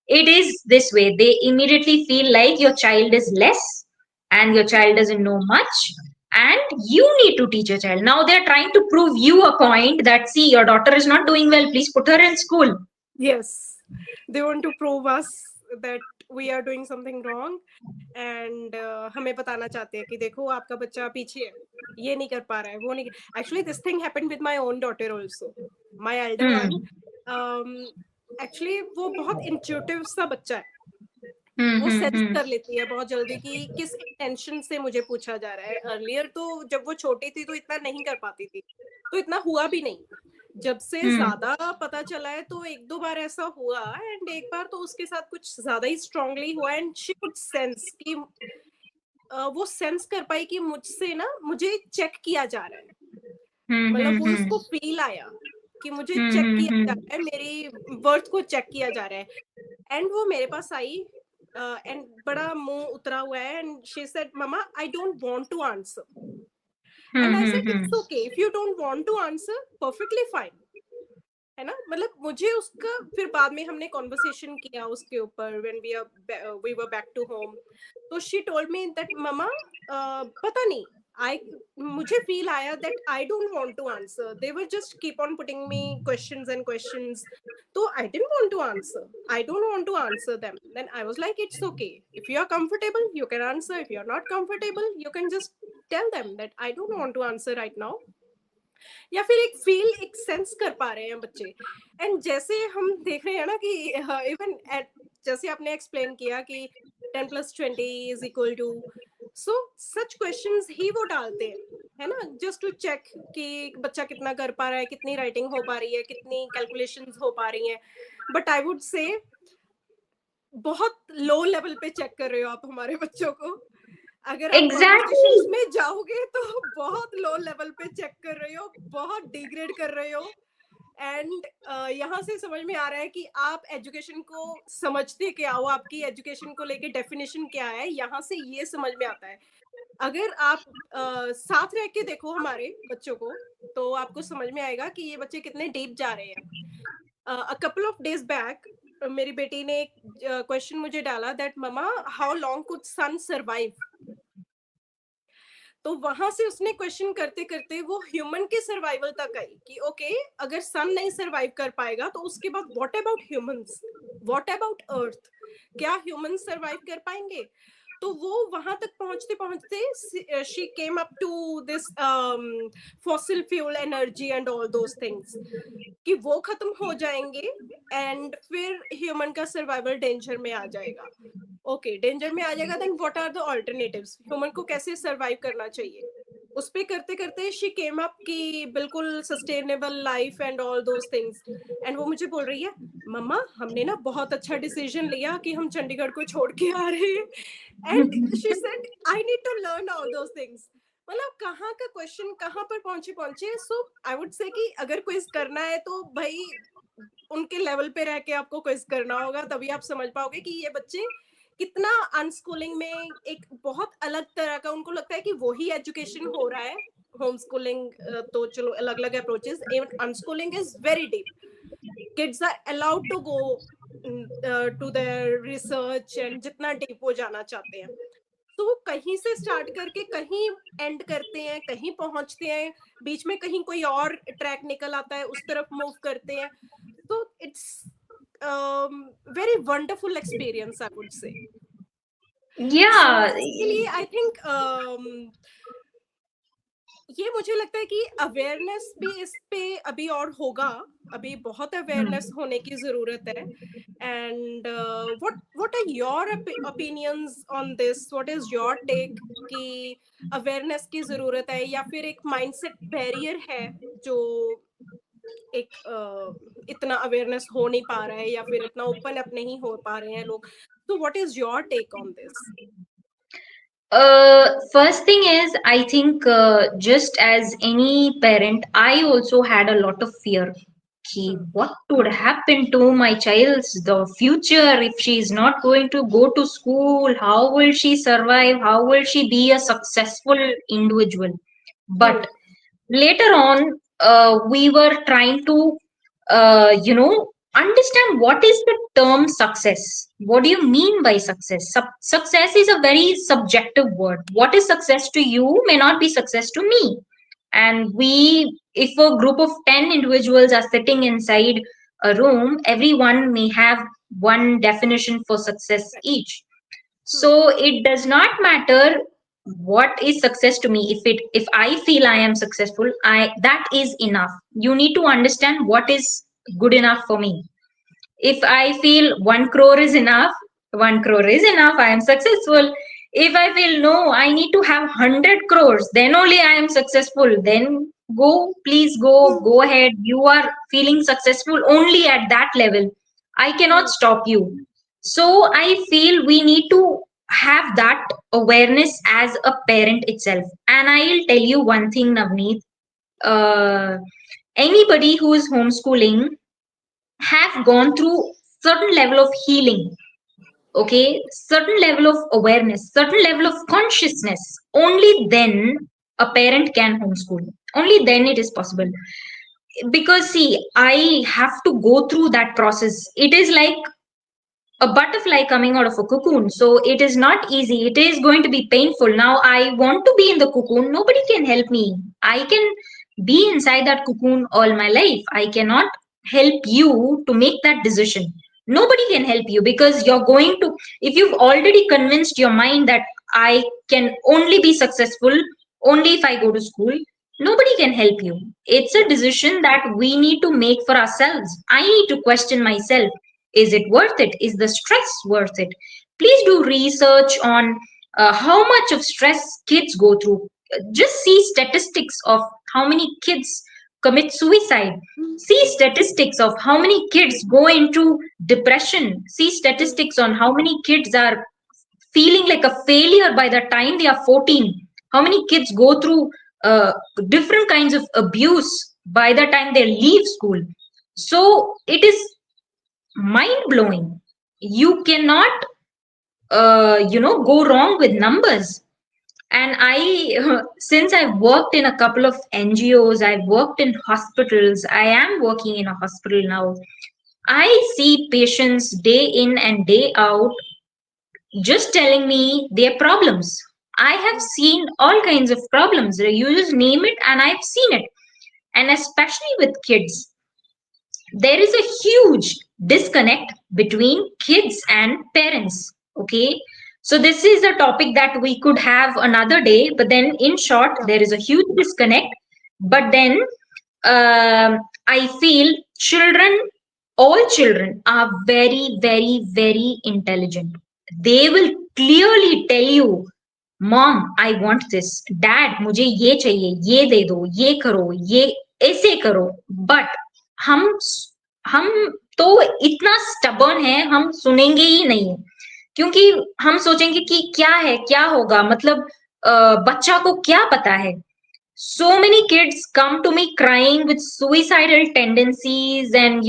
it is this way. They immediately feel like your child is less and your child doesn't know much, and you need to teach your child. Now they're trying to prove you a point that, see, your daughter is not doing well, please put her in school. Yes, they want to prove us that we are doing something wrong, and हमें बताना चाहते हैं कि देखो आपका बच्चा पीछे है, ये नहीं कर पा रहा है, वो नहीं. Actually, this thing happened with my own daughter also. My elder one, Hmm. actually वो बहुत intuitive सा बच्चा है. वो सेंस Hmm. कर लेती है बहुत जल्दी कि किस इंटेंशन से मुझे पूछा जा रहा है. अर्लियर तो जब वो छोटी थी तो इतना नहीं कर पाती थी, तो इतना हुआ भी नहीं. जब से Hmm. ज्यादा पता चला है तो एक दो बार ऐसा हुआ, एंड एक बार तो उसके साथ कुछ ज्यादा ही स्ट्रांगली हुआ, एंड शी कुड सेंस कि वो सेंस कर पाई कि मुझसे ना मुझे चेक किया जा रहा है. Hmm. मतलब वो Hmm. उसको फील आया कि मुझे चेक Hmm. किया जा Hmm. रहा है, मेरी वर्थ को चेक किया जा रहा है. एंड वो मेरे पास आई, एंड बड़ा मुंह उतरा हुआ है, and she said mama I don't want to answer. And I Hmm. Said Hmm. It's okay if you don't want to answer, perfectly fine. है ना, मतलब मुझे उसका फिर बाद में हमने कॉन्वर्सेशन किया उसके ऊपर when we were back to home. तो she told me that mama पता नहीं, आई मुझे फील आया that I don't want to answer, they were just keep on putting me questions and questions. तो I didn't want to answer, I don't want to answer them. Then I was like it's okay, if you are comfortable you can answer, if you are not comfortable you can just tell them that I don't want to answer right now. या फिर एक feel एक sense कर पा रहे हैं बच्चे. And जैसे हम देख रहे हैं ना कि इवन जैसे आपने एक्सप्लेन किया कि 10 + 20 is equal to, so such questions ही वो डालते हैं, है ना, जस्ट टू चेक कि बच्चा कितना कर पा रहा है, कितनी राइटिंग हो पा रही है, कितनी कैलकुलेशंस हो पा रही हैं. बट आई वुड से बहुत लो लेवल पे चेक कर रहे हो आप हमारे बच्चों को. अगर आप कॉन्वर्सेशंस Exactly. में जाओगे तो बहुत लो लेवल पे चेक कर रहे हो, बहुत डिग्रेड कर रहे हो. एंड यहाँ से समझ में आ रहा है कि आप एजुकेशन को समझते क्या हो, आपकी एजुकेशन को लेके डेफिनेशन क्या है, यहाँ से ये समझ में आता है. अगर आप साथ रह के देखो हमारे बच्चों को तो आपको समझ में आएगा कि ये बच्चे कितने डीप जा रहे हैं. A couple of days back मेरी बेटी ने एक क्वेश्चन मुझे डाला that mama how long could sun survive. तो वहां से उसने क्वेश्चन करते करते वो ह्यूमन के सर्वाइवल तक आई कि ओके, अगर सन नहीं सर्वाइव कर पाएगा तो उसके बाद what about humans, what about earth, क्या ह्यूमंस सर्वाइव कर पाएंगे. तो वो वहां तक पहुंचते पहुंचते she came up to this fossil fuel energy and all those things, कि वो खत्म हो जाएंगे एंड फिर ह्यूमन का सर्वाइवल डेंजर में आ जाएगा. ओके, डेंजर में आ जाएगा, then what are the alternatives, human को कैसे सरवाइव करना चाहिए. उस पे करते करते शी केम अप कि बिल्कुल sustainable life and all those things. And वो मुझे बोल रही है मम्मा हमने ना बहुत अच्छा डिसीजन लिया कि हम चंडीगढ़ को छोड़ के आ रहे हैं. And she said I need to learn all those things. मतलब कहाँ का क्वेश्चन कहाँ पर पहुंचे पहुंचे. सो आई वुड से कि अगर क्विज करना है तो भाई उनके लेवल पे रह के आपको क्विज करना होगा, तभी आप समझ पाओगे कि ये बच्चे कितना अनस्कूलिंग में एक बहुत अलग तरह का उनको लगता है कि वही एजुकेशन हो रहा है. होम स्कूलिंग तो चलो अलग अलग approaches, even unschooling is very deep. Kids are allowed to go to their research and जितना डीप वो जाना चाहते हैं. तो वो कहीं से स्टार्ट करके कहीं एंड करते हैं, कहीं पहुंचते हैं, बीच में कहीं कोई और ट्रैक निकल आता है उस तरफ मूव करते हैं. तो it's very wonderful experience I would say. So Yeah. इसके लिए आई थिंक ये मुझे लगता है कि अवेयरनेस भी इस पे अभी और होगा. अभी बहुत अवेयरनेस Hmm. होने की जरूरत है. And what are your opinions on this, what is your take कि अवेयरनेस की जरूरत है या फिर एक माइंडसेट बैरियर है जो एक इतना अवेयरनेस हो नहीं पा रहा है या फिर इतना ओपन अप नहीं हो पा रहे हैं लोग. तो what is your take on this. First thing is, I think just as any parent, I also had a lot of fear. Ki, what would happen to my child's the future if she is not going to go to school? How will she survive? How will she be a successful individual? Hmm. But later on, we were trying to, you know, understand what is the term success. What do you mean by success? Success is a very subjective word. What is success to you may not be success to me. And if a group of 10 individuals are sitting inside a room, everyone may have one definition for success each. Hmm. So it does not matter what is success to me. If I feel I am successful, I that is enough. You need to understand what is good enough for me. If I feel 1 crore is enough, 1 crore is enough, I am successful. If I feel no, I need to have 100 crores, then only I am successful. Then go, please go, Hmm. go ahead. You are feeling successful only at that level. I cannot Hmm. stop you. So I feel we need to have that awareness as a parent itself. And I'll tell you one thing, Navneet. Uh, Anybody who is homeschooling have gone through certain level of healing, okay, certain level of awareness, certain level of consciousness. Only then a parent can homeschool. Only then it is possible. Because see, I have to go through that process. It is like a butterfly coming out of a cocoon. So it is not easy. It is going to be painful. Now I want to be in the cocoon. Nobody can help me. I can be inside that cocoon all my life. I cannot help you to make that decision. Nobody can help you because you're going to, if you've already convinced your mind that I can only be successful only if I go to school, nobody can help you. It's a Yeah. decision that we need to make for ourselves. I need to question myself, is it worth it? Is the stress worth it? Please do research on how much of stress kids go through. Just see statistics of how many kids commit suicide. See statistics of how many kids go into depression. See Hmm. statistics on how many kids are feeling like a failure by the time they are 14. How many kids go through uh, different kinds of abuse by the time they leave school. So it is mind blowing. You cannot go wrong with numbers. And I since I've worked in a couple of NGOs, I've worked in hospitals, I am working in a hospital now. I see patients day in and day out just telling me their problems. I have seen all kinds of problems. You just name it and I've seen it. And especially with kids, there is a huge disconnect between kids and parents. Okay, so this is a topic that we could have another day, but then in short, Yeah. there is a huge disconnect. But then I feel children, all children are very, very, very intelligent. They will clearly tell you, mom I want this, dad मुझे ये चाहिए, ये दे दो, ये करो, ये ऐसे करो. बट हम हम तो इतना स्टबर्न है, हम सुनेंगे ही नहीं. क्योंकि हम सोचेंगे कि क्या है, क्या होगा, मतलब बच्चा को क्या पता है. So many kids come to me crying with suicidal tendencies and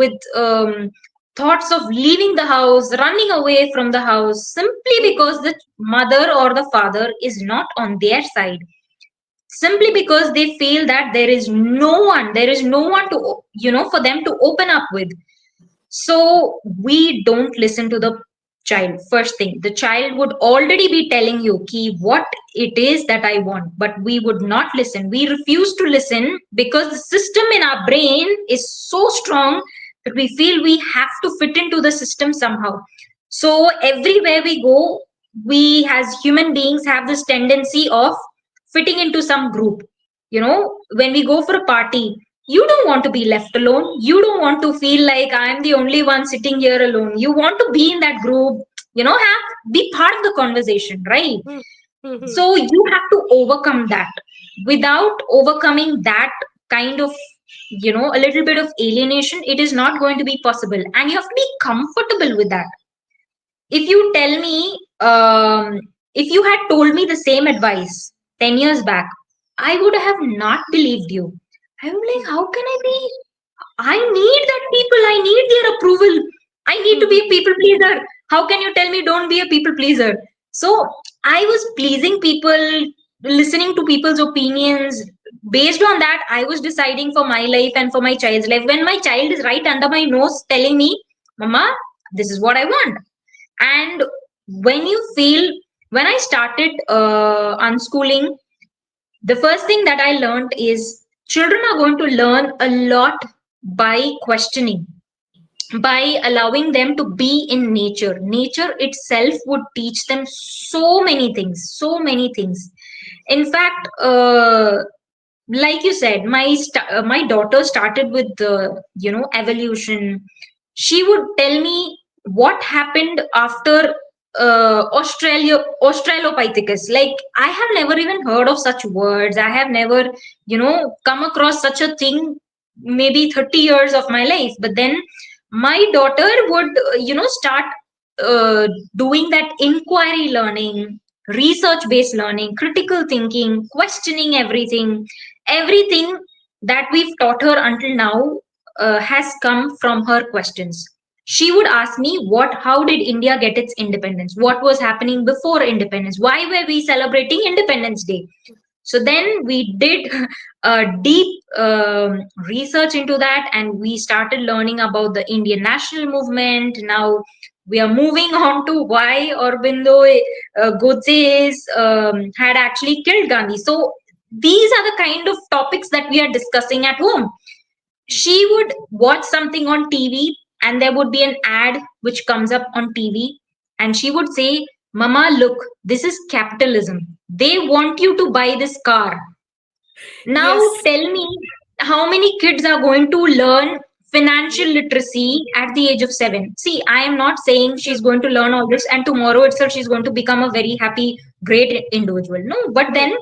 with thoughts of leaving the house, running away from the house, simply Hmm. because the mother or the father is not on their side, simply because they feel that there is no one to for them to open up with. So we don't listen to the child. First thing, the child would already be telling you ki what it is that I want, but we would not listen. We refuse to listen because the system in our brain is so strong that we feel we have to fit into the system somehow. So everywhere we go, we as human beings have this tendency of fitting into some group. When we go for a party, you don't want to be left alone. You don't want to feel like I'm the only one sitting here alone. You want to be in that group, have be part of the conversation, right? Hmm. Hmm. So you have to overcome that. Without overcoming that kind of, a little bit of alienation, it is not going to be possible. And you have to be comfortable with that. If you tell me, if you had told me the same advice 10 years back, I would have not believed you. I'm like, how can I be? I need that people. I need their approval. I need to Hmm. be a people pleaser. How can you tell me don't be a people pleaser? So I was pleasing people, listening to people's opinions, based on that, I was deciding for my life and for my child's life. When my child is right under my nose telling me, Mama, this is what I want. And when you feel, when I started unschooling, the first thing that I learned is children are going to learn a lot by questioning, by allowing them to be in nature. Nature itself would teach them so many things, so many things. In fact, like you said, my daughter started with the evolution. She would tell me what happened after Australopithecus. Like, I have never even heard of such words. I have never come across such a thing. Maybe 30 years of my life, but then my daughter would start uh, doing that inquiry learning, research based learning, critical thinking, questioning everything. Everything that we've taught her until now has come from her questions. She would ask me, what how did India get its independence, what was happening before independence, why were we celebrating Independence Day. So then we did a deep research into that, and we started learning about the Indian national movement. Now we are moving on to why Aurobindo Godse had actually killed Gandhi. So these are the kind of topics that we are discussing at home. She would watch something on TV, and there would be an ad which comes up on TV, and she would say, Mama, look, this is capitalism. They want you to buy this car. Now Yes. tell me, how many kids are going to learn financial Yes. literacy at the age of 7? See, I am not saying she's going to learn all this and tomorrow itself she's going to become a very happy, great individual. No, but then No.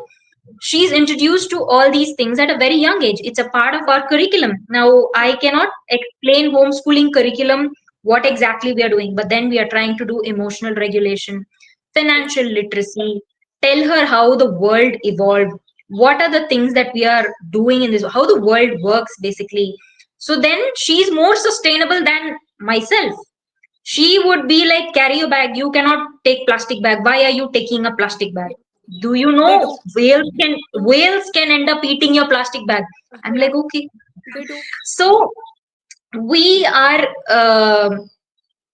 she's introduced to all these things at a very young age. It's a part of our curriculum. Now, I cannot explain homeschooling curriculum what exactly we are doing, but then we are trying to do emotional regulation, Yeah. financial literacy, tell her how the world evolved, what are the things that we are doing in this, how the world works basically. So then she's more sustainable than myself. She would be like, carry your bag, you cannot take plastic bag, why are you taking a plastic bag? Do you They know do. whales can end up eating your plastic bag? I'm Yeah, like, okay. they do. So we are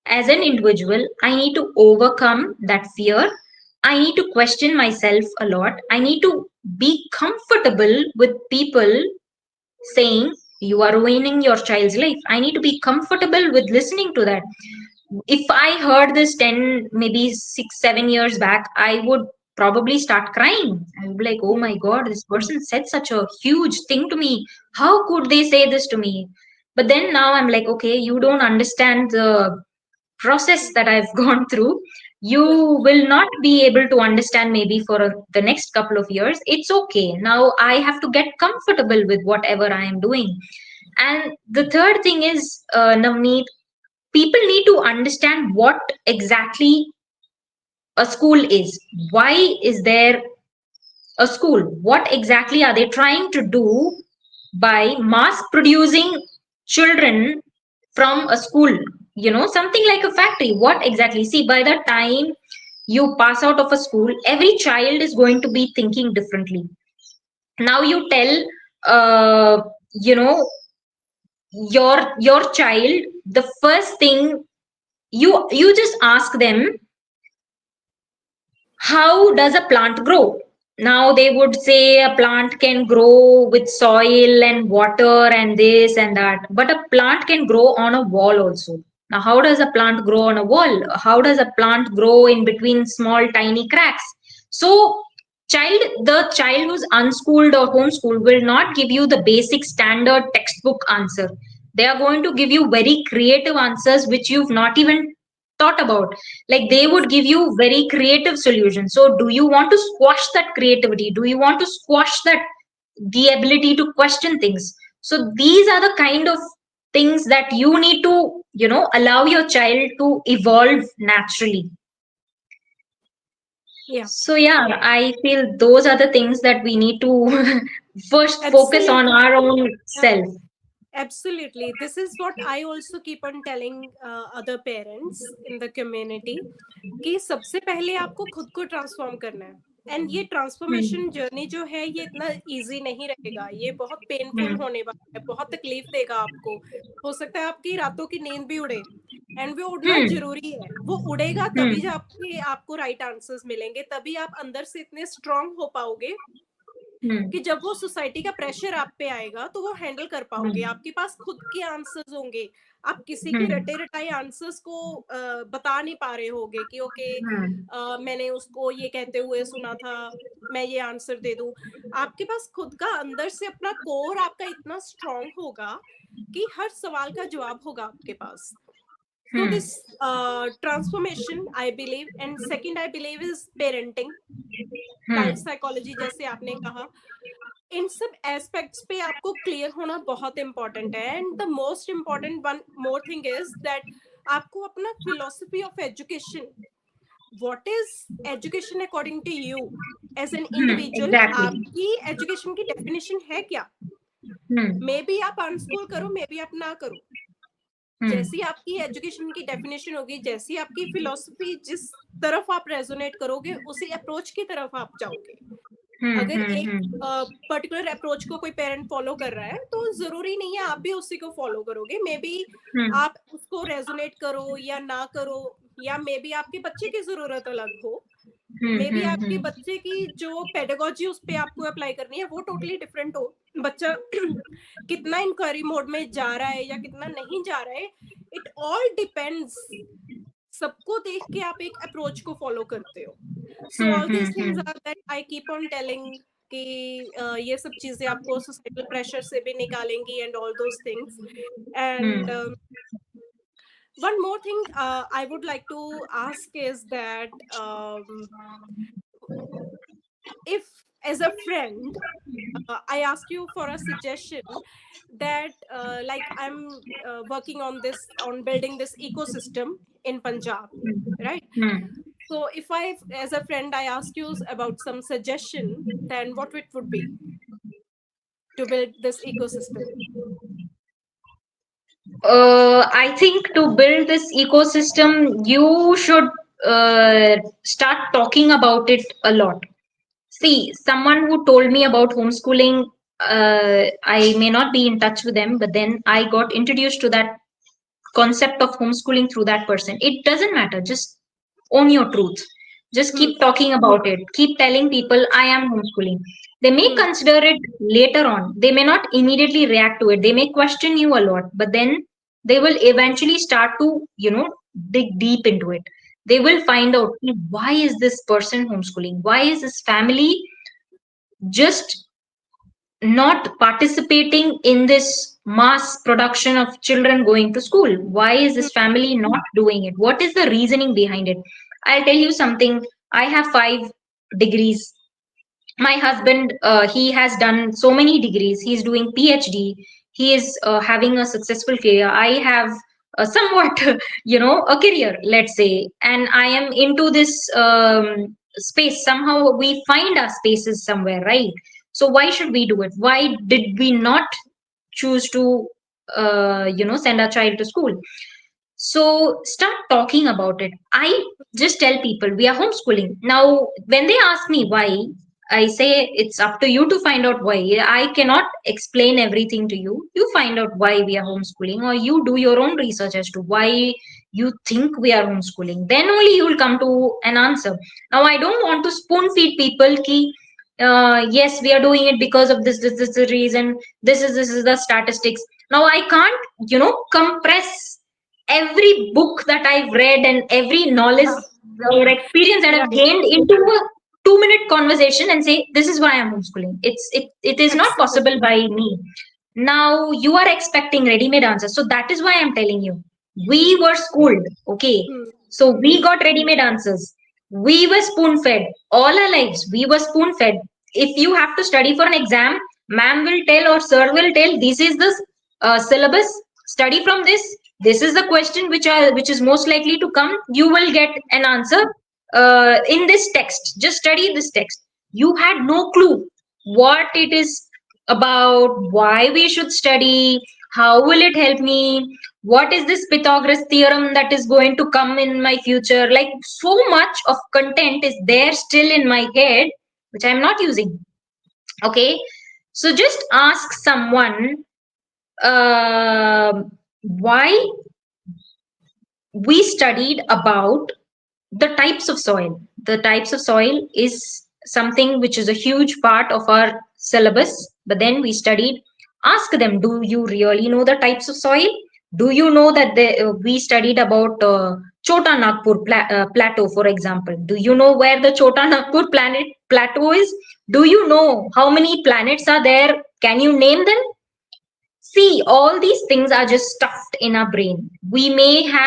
as an individual, I need to overcome that fear. I need to question myself a lot. I need to be comfortable with people saying you are ruining your child's life. I need to be comfortable with listening to that. If I heard this 10, maybe 6, 7 years back, I would probably start crying. I would be like, oh Yeah. my God, this person said such a huge thing to me. How could they say this to me? But then now I'm like, okay, you don't understand the process that I've gone through. You Yeah. will not be able to understand maybe for the next couple of years. It's okay. Now I have to get comfortable with whatever I am doing. And the third thing is, Navneet, people need to understand what exactly a school is. Why is there a school? What exactly are they trying to do by mass producing children from a school? Something like a factory. What exactly? See, by the time you pass out of a school, every child is going to be thinking differently. Now you tell, uh, you know, your child, the first thing, you just ask them, how does a plant grow? Now they would say a plant can grow with soil and water and this and that, but a plant can grow on a wall also. Now, how does a plant grow on a wall? How does a plant grow in between small tiny cracks? So, the child who's unschooled or homeschooled will not give you the basic standard textbook answer. They are going to give you very creative answers which you've not even thought about. Like, they Yes. would give you very creative solutions. So do you want to squash that creativity? Do you want to squash that, the ability to question things? So these are the kind of things that you need to allow your child to evolve naturally. Yeah. So yeah, I feel those are the things that we need to first focus on Absolutely. our own Yeah. self. Absolutely. This is what I also keep on telling other parents in the community कि सबसे पहले आपको खुद को transform करना है. And ये transformation journey जो है ये इतना इजी नहीं रहेगा, ये बहुत पेनफुल होने वाला है, बहुत तकलीफ देगा आपको। हो सकता है आपकी रातों की नींद भी उड़े, एंड वो उड़ना जरूरी है, वो उड़ेगा तभी जाके आपको राइट आंसर्स मिलेंगे, तभी आप अंदर से इतने स्ट्रांग हो पाओगे कि जब वो सोसाइटी का प्रेशर आप पे आएगा तो वो हैंडल कर पाओगे, आपके पास खुद के आंसर्स होंगे, आप किसी के रटे रटाए आंसर्स को बता नहीं पा रहे होगे कि ओके मैंने उसको ये कहते हुए सुना था, मैं ये आंसर दे दूं। आपके पास खुद का अंदर से अपना कोर आपका इतना स्ट्रांग होगा कि हर सवाल का जवाब होगा आपके पास। So this transformation I believe, and second I believe is parenting, child psychology जैसे आपने कहा, इन सब एस्पेक्ट्स पे आपको क्लियर होना बहुत इंपॉर्टेंट है। And the most important one more thing is that आपको अपना philosophy of education, what is education according to you as an individual, exactly. आपकी एजुकेशन की डेफिनेशन है क्या। मे बी आप अनस्कूल करो, मे बी आप ना करो, जैसी आपकी एजुकेशन की डेफिनेशन होगी, जैसी आपकी फिलोसफी, जिस तरफ आप रेजोनेट करोगे उसी अप्रोच की तरफ आप जाओगे। अगर एक पर्टिकुलर अप्रोच को कोई पेरेंट फॉलो कर रहा है तो जरूरी नहीं है आप भी उसी को फॉलो करोगे, मे बी आप उसको रेजोनेट करो या ना करो, या मे बी आपके बच्चे की जरूरत अलग हो, मे बी आपके बच्चे की जो पेडागोजी उस पे आपको अप्लाई करनी है वो टोटली डिफरेंट हो, बच्चा कितना इंक्वायरी मोड में जा रहा है या कितना नहीं जा रहा है, इट ऑल डिपेंड्स। सबको देख के आप एक अप्रोच को फॉलो करते हो। So all these things are that I keep on telling कि ये सब चीजें आपको सोसाइटल प्रेशर से भी निकालेंगी and all those things. And one more thing I would like to ask is that if as a friend I ask you for a suggestion that like I'm working on this, on building this ecosystem in Punjab, right? So if I as a friend I ask you about some suggestion, then what it would be to build this ecosystem? I think to build this ecosystem, you should start talking about it a lot. See, someone who told me about homeschooling, I may not be in touch with them, but then I got introduced to that concept of homeschooling through that person. It doesn't matter. Just own your truth. Just Hmm. keep talking about it. Keep telling people, I am homeschooling. They may Hmm. consider it later on. They may not immediately react to it. They may question you a lot, but then they will eventually start to, dig deep into it. They will find out, why is this person homeschooling? Why is this family just not participating in this mass production of children going to school? Why is Hmm. this family not doing it? What is the reasoning behind it? I'll tell you something. I have 5 degrees. My husband, he has done so many degrees. He's doing PhD. He is having a successful career. I have somewhat, a career, let's say, and I am into this space. Somehow we find our spaces somewhere, right? So why should we do it? Why did we not choose to, send our child to school? So start talking about it. I just tell people we are homeschooling. Now, when they ask me why, I say it's up to you to find out why. I cannot explain everything to you. You find out why we are homeschooling, or you do your own research as to why you think we are homeschooling. Then only you will come to an answer. Now, I don't want to spoon feed people ki, yes, we are doing it because of this is the reason, this is the statistics. Now, I can't, compress every book that I've read and every knowledge Yeah. or experience that I've Right. gained into a 2 minute conversation and say this is why I'm homeschooling. It is not possible Absolutely. by me. Now you are expecting ready-made answers, so that is why I'm telling you. We were schooled, okay. Hmm. So Hmm. we got ready-made answers. We were spoon-fed all our lives. We were spoon-fed. If you have to study for an exam, ma'am will tell or sir will tell this is the syllabus. Study from this. This is the question which is most likely to come. You will get an answer in this text. Just study this text. You had no clue what it is about, why we should study, How will it help me? What is this Pythagoras theorem that is going to come in my future? Like, so much of content is there still in my head, which I'm not using. Okay. So just ask someone, why we studied about the types of soil. The types of soil is something which is a huge part of our syllabus, but then we studied. Ask them, do you really know the types of soil? Do you know that we studied about Chota Nagpur plateau, for example? Do you know where the Chota Nagpur plateau is? Do you know how many planets are there? Can you name them? See, all these things are just stuffed in our brain. We may have